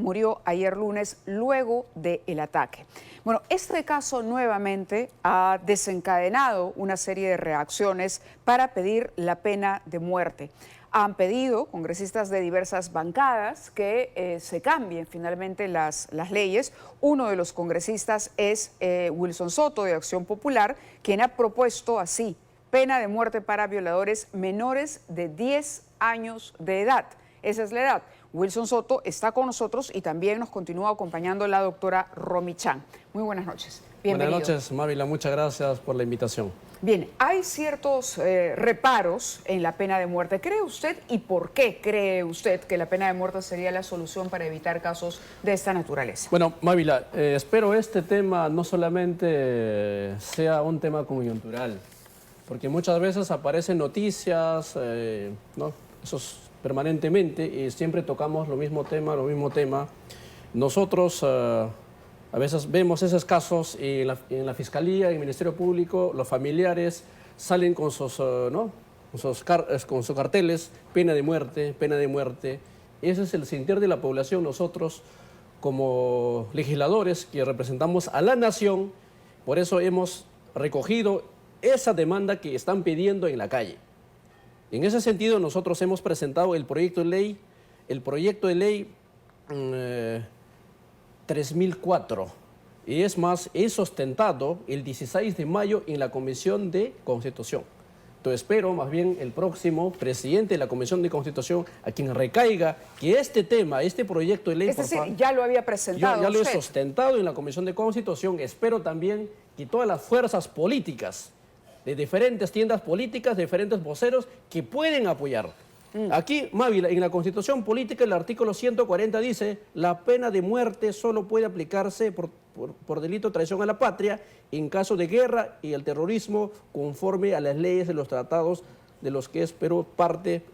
murió ayer lunes luego del ataque. Bueno, este caso nuevamente ha desencadenado una serie de reacciones para pedir la pena de muerte. Han pedido congresistas de diversas bancadas que se cambien finalmente las leyes. Uno de los congresistas es Wilson Soto, de Acción Popular, quien ha propuesto así pena de muerte para violadores menores de 10 años de edad. Esa es la edad. Wilson Soto está con nosotros y también nos continúa acompañando la doctora Romy Chan. Muy buenas noches. Bienvenido. Buenas noches, Mávila. Muchas gracias por la invitación. Bien, hay ciertos reparos en la pena de muerte. ¿Cree usted y por qué cree usted que la pena de muerte sería la solución para evitar casos de esta naturaleza? Bueno, Mávila, espero este tema no solamente sea un tema coyuntural, porque muchas veces aparecen noticias, ¿no? Esos permanentemente, y siempre tocamos lo mismo tema. Nosotros a veces vemos esos casos y en la Fiscalía, en el Ministerio Público, los familiares salen con sus, con sus carteles, pena de muerte, pena de muerte. Ese es el sentir de la población. Nosotros, como legisladores que representamos a la nación, por eso hemos recogido esa demanda que están pidiendo en la calle. En ese sentido, nosotros hemos presentado el proyecto de ley 3004. Y es más, es sustentado el 16 de mayo en la Comisión de Constitución. Entonces espero más bien el próximo presidente de la Comisión de Constitución a quien recaiga que este tema, este proyecto de ley... Es decir, ya lo había presentado ya lo he usted. sustentado en la Comisión de Constitución. Espero también que todas las fuerzas políticas de diferentes tiendas políticas, de diferentes voceros que pueden apoyar. Aquí, Mávila, en la Constitución Política, el artículo 140 dice: la pena de muerte solo puede aplicarse por delito de traición a la patria en caso de guerra y el terrorismo, conforme a las leyes de los tratados de los que Perú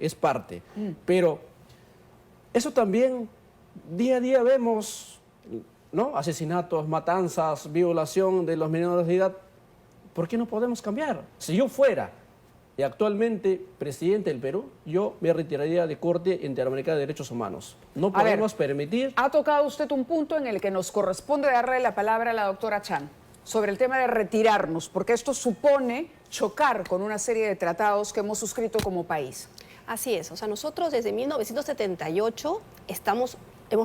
es parte. Pero eso también, día a día vemos, ¿no? Asesinatos, matanzas, violación de los menores de edad. ¿Por qué no podemos cambiar? Si yo fuera actualmente presidente del Perú, yo me retiraría de Corte Interamericana de Derechos Humanos. No podemos permitir... Ha tocado usted un punto en el que nos corresponde darle la palabra a la doctora Chan sobre el tema de retirarnos, porque esto supone chocar con una serie de tratados que hemos suscrito como país. Así es, o sea, nosotros desde 1978 hemos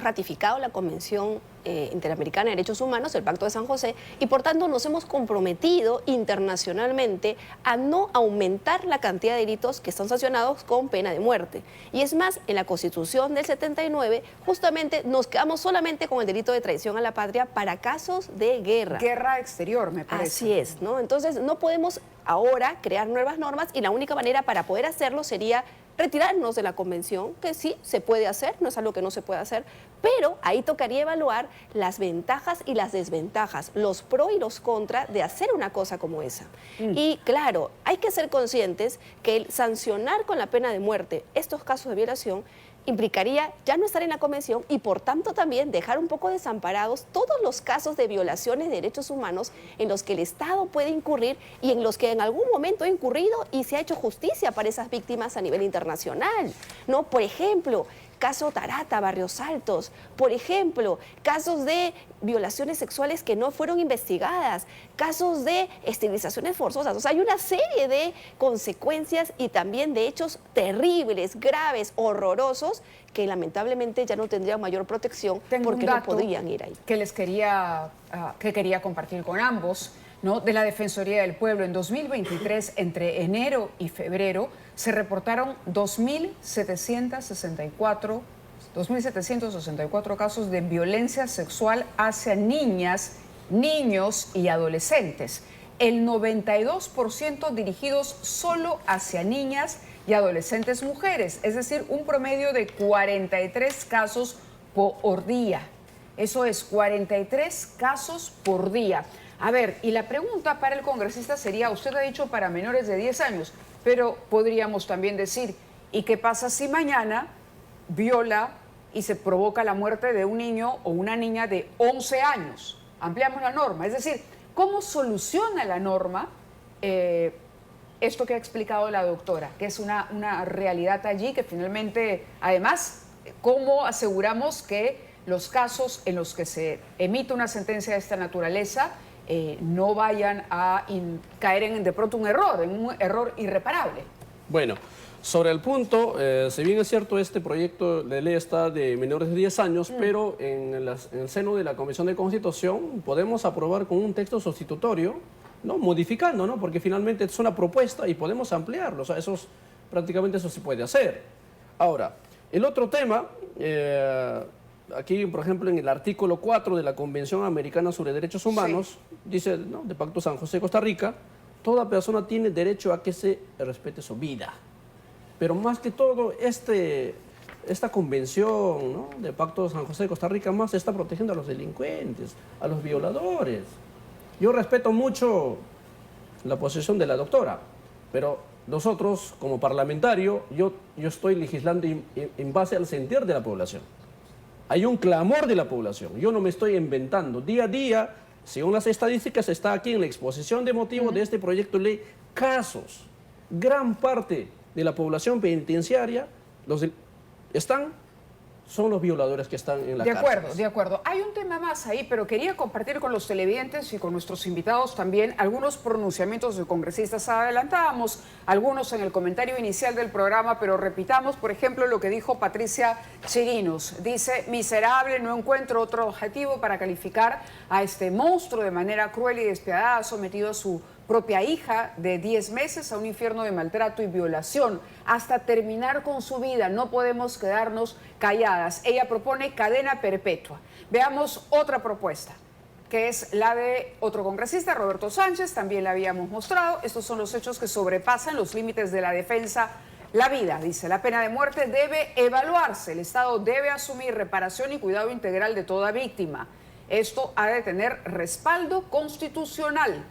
ratificado la Convención Interamericana de Derechos Humanos, el Pacto de San José, y por tanto nos hemos comprometido internacionalmente a no aumentar la cantidad de delitos que están sancionados con pena de muerte. Y es más, en la Constitución del 79 justamente nos quedamos solamente con el delito de traición a la patria para casos de guerra. Guerra exterior, me parece. Así es, ¿no? Entonces no podemos ahora crear nuevas normas y la única manera para poder hacerlo sería retirarnos de la convención, que sí se puede hacer, no es algo que no se puede hacer, pero ahí tocaría evaluar las ventajas y las desventajas, los pros y los contras de hacer una cosa como esa. Y claro, hay que ser conscientes que el sancionar con la pena de muerte estos casos de violación implicaría ya no estar en la convención y por tanto también dejar un poco desamparados todos los casos de violaciones de derechos humanos en los que el Estado puede incurrir y en los que en algún momento ha incurrido y se ha hecho justicia para esas víctimas a nivel internacional, ¿no? Por ejemplo, caso Tarata, Barrios Altos, por ejemplo, casos de violaciones sexuales que no fueron investigadas, casos de esterilizaciones forzosas. O sea, hay una serie de consecuencias y también de hechos terribles, graves, horrorosos, que lamentablemente ya no tendrían mayor protección porque no podrían ir ahí. Que les quería compartir con ambos, ¿no? De la Defensoría del Pueblo. En 2023, entre enero y febrero, se reportaron 2.764 casos de violencia sexual hacia niñas, niños y adolescentes. El 92% dirigidos solo hacia niñas y adolescentes mujeres, es decir, un promedio de 43 casos por día. Eso es 43 casos por día. A ver, y la pregunta para el congresista sería, usted ha dicho para menores de 10 años, pero podríamos también decir, ¿y qué pasa si mañana viola y se provoca la muerte de un niño o una niña de 11 años? Ampliamos la norma, es decir, ¿cómo soluciona la norma esto que ha explicado la doctora, que es una realidad allí que finalmente, además, cómo aseguramos que los casos en los que se emite una sentencia de esta naturaleza no vayan a caer en de pronto en un error irreparable. Bueno, sobre el punto, si bien es cierto, este proyecto de ley está de menores de 10 años, pero en el seno de la Comisión de Constitución podemos aprobar con un texto sustitutorio, ¿no? Modificando, ¿no? Porque finalmente es una propuesta y podemos ampliarlo. O sea, prácticamente eso se puede hacer. Ahora, el otro tema, aquí, por ejemplo, en el artículo 4 de la Convención Americana sobre Derechos Humanos, dice, ¿no?, de Pacto San José, Costa Rica, toda persona tiene derecho a que se respete su vida. Pero más que todo, esta convención, ¿no?, de Pacto San José de Costa Rica más está protegiendo a los delincuentes, a los violadores. Yo respeto mucho la posición de la doctora, pero nosotros, como parlamentario, yo estoy legislando en base al sentir de la población. Hay un clamor de la población. Yo no me estoy inventando. Día a día, según las estadísticas, está aquí en la exposición de motivos de este proyecto de ley, casos. Gran parte de la población penitenciaria son los violadores que están en la cárcel. De acuerdo. Hay un tema más ahí, pero quería compartir con los televidentes y con nuestros invitados también algunos pronunciamientos de congresistas. Adelantábamos algunos en el comentario inicial del programa, pero repitamos, por ejemplo, lo que dijo Patricia Chirinos. Dice: miserable, no encuentro otro adjetivo para calificar a este monstruo de manera cruel y despiadada, sometido a su propia hija de 10 meses a un infierno de maltrato y violación hasta terminar con su vida. No podemos quedarnos calladas. Ella propone cadena perpetua. Veamos otra propuesta, que es la de otro congresista, Roberto Sánchez, también la habíamos mostrado. Estos son los hechos que sobrepasan los límites de la defensa. La vida, dice, la pena de muerte debe evaluarse. El Estado debe asumir reparación y cuidado integral de toda víctima. Esto ha de tener respaldo constitucional.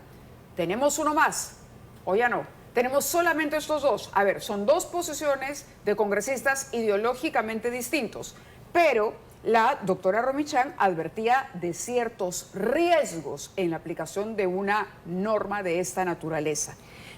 Tenemos uno más, o ya no. Tenemos solamente estos dos. A ver, son dos posiciones de congresistas ideológicamente distintos, pero la doctora Romichan advertía de ciertos riesgos en la aplicación de una norma de esta naturaleza.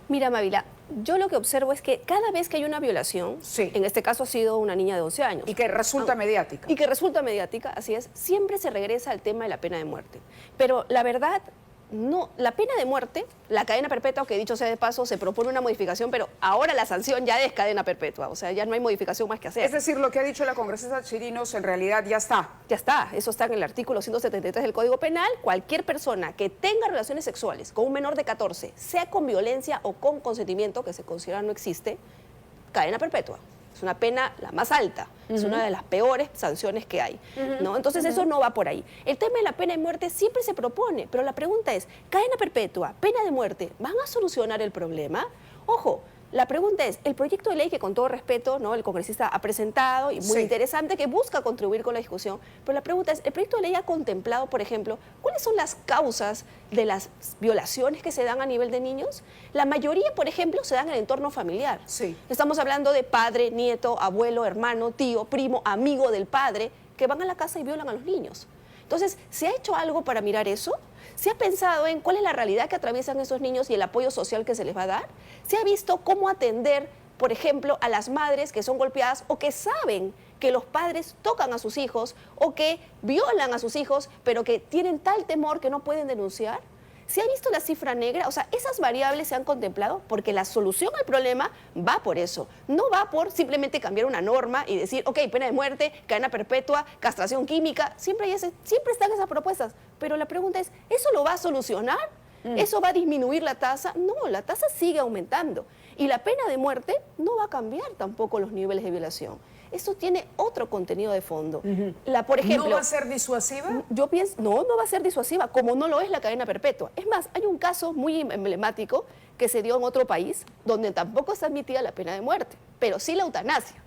Mira, Mávila, yo lo que observo es que cada vez que hay una violación, en este caso ha sido una niña de 11 años. Y que resulta mediática. Y que resulta mediática, así es, siempre se regresa al tema de la pena de muerte. Pero la verdad, no, la pena de muerte, la cadena perpetua, que dicho sea de paso, se propone una modificación, pero ahora la sanción ya es cadena perpetua, o sea, ya no hay modificación más que hacer. Es decir, lo que ha dicho la congresista Chirinos en realidad ya está. Ya está, eso está en el artículo 173 del Código Penal. Cualquier persona que tenga relaciones sexuales con un menor de 14, sea con violencia o con consentimiento, que se considera no existe, cadena perpetua. Es una pena la más alta, es una de las peores sanciones que hay, ¿no? Entonces eso no va por ahí. El tema de la pena de muerte siempre se propone, pero la pregunta es, cadena perpetua, pena de muerte, ¿van a solucionar el problema? Ojo, la pregunta es, el proyecto de ley que con todo respeto, ¿no?, el congresista ha presentado y muy interesante, que busca contribuir con la discusión, pero la pregunta es, ¿el proyecto de ley ha contemplado, por ejemplo, cuáles son las causas de las violaciones que se dan a nivel de niños? La mayoría, por ejemplo, se dan en el entorno familiar. Estamos hablando de padre, nieto, abuelo, hermano, tío, primo, amigo del padre, que van a la casa y violan a los niños. Entonces, ¿se ha hecho algo para mirar eso? ¿Se ha pensado en cuál es la realidad que atraviesan esos niños y el apoyo social que se les va a dar? ¿Se ha visto cómo atender, por ejemplo, a las madres que son golpeadas o que saben que los padres tocan a sus hijos o que violan a sus hijos, pero que tienen tal temor que no pueden denunciar? ¿Se ha visto la cifra negra? O sea, esas variables se han contemplado porque la solución al problema va por eso. No va por simplemente cambiar una norma y decir, ok, pena de muerte, cadena perpetua, castración química. Siempre están esas propuestas. Pero la pregunta es, ¿eso lo va a solucionar? ¿Eso va a disminuir la tasa? No, la tasa sigue aumentando. Y la pena de muerte no va a cambiar tampoco los niveles de violación. Esto tiene otro contenido de fondo. Por ejemplo, ¿no va a ser disuasiva? Yo pienso, no va a ser disuasiva, como no lo es la cadena perpetua. Es más, hay un caso muy emblemático que se dio en otro país, donde tampoco se admitía la pena de muerte, pero sí la eutanasia.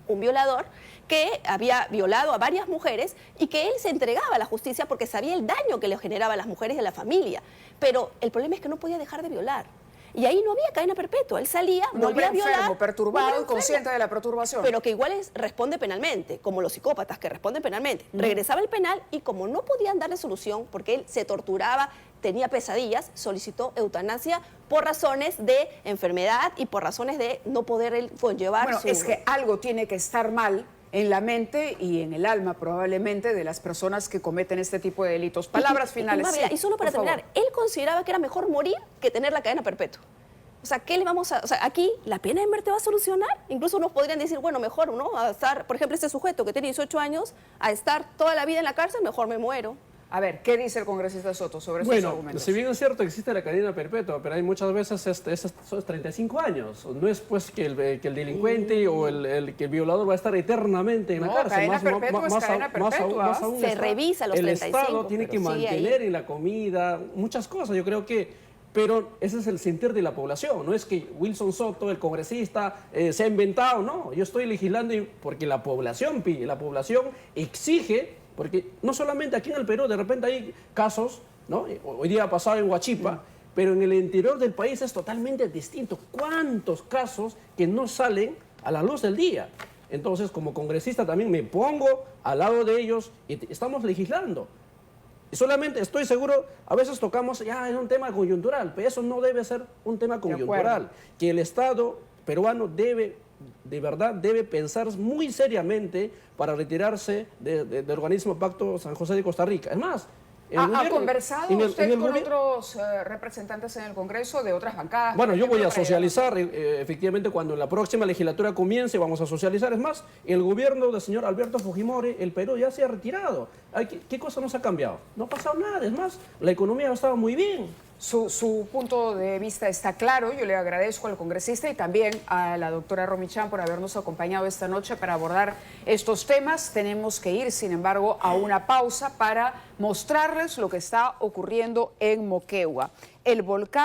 Un violador que había violado a varias mujeres y que él se entregaba a la justicia porque sabía el daño que le generaba a las mujeres y a la familia. Pero el problema es que no podía dejar de violar. Y ahí no había cadena perpetua. Él salía, volvía a violar. Enfermo, perturbado y consciente de la perturbación. Pero que igual responde penalmente, como los psicópatas que responden penalmente. Regresaba al penal y como no podían darle solución, porque él se torturaba, tenía pesadillas, solicitó eutanasia por razones de enfermedad y por razones de no poder él conllevar es que algo tiene que estar mal en la mente y en el alma probablemente de las personas que cometen este tipo de delitos. Palabras finales. Mávila, Sí, y solo para por favor. terminar, él consideraba que era mejor morir que tener la cadena perpetua. O sea, ¿qué le vamos a...? O sea, aquí la pena de muerte va a solucionar. Incluso nos podrían decir, bueno, mejor, ¿no? A estar, por ejemplo, este sujeto que tiene 18 años, a estar toda la vida en la cárcel, mejor me muero. A ver, ¿qué dice el congresista Soto sobre estos Bueno, argumentos? si bien es cierto existe la cadena perpetua, pero hay muchas veces son 35 años. No es pues que el delincuente o que el violador va a estar eternamente en la No, cárcel. cadena perpetua es cadena perpetua. Más aún Se está- revisa los el 35, Estado tiene que pero sigue ahí. mantener en la comida muchas cosas. Yo creo que... Pero ese es el sentir de la población. No es que Wilson Soto, el congresista, se ha inventado. No, yo estoy legislando porque la población pide, la población exige. Porque no solamente aquí en el Perú, de repente hay casos, ¿no? Hoy día ha pasado en Huachipa, pero en el interior del país es totalmente distinto. ¿Cuántos casos que no salen a la luz del día? Entonces, como congresista también me pongo al lado de ellos y estamos legislando. Y solamente estoy seguro, a veces tocamos, ya es un tema coyuntural, pero eso no debe ser un tema coyuntural. Que el Estado peruano de verdad debe pensar muy seriamente para retirarse del organismo Pacto San José de Costa Rica. Es más, ¿Ha conversado usted con gobierno? otros representantes en el Congreso de otras bancadas? Bueno, por yo voy ejemplo, a para socializar, efectivamente, cuando la próxima legislatura comience, vamos a socializar. Es más, el gobierno del señor Alberto Fujimori, el Perú ya se ha retirado. ¿Qué cosa nos ha cambiado? No ha pasado nada. Es más, la economía ha estado muy bien. Su punto de vista está claro. Yo le agradezco al congresista y también a la doctora Romichan por habernos acompañado esta noche para abordar estos temas. Tenemos que ir, sin embargo, a una pausa para mostrarles lo que está ocurriendo en Moquegua. El volcán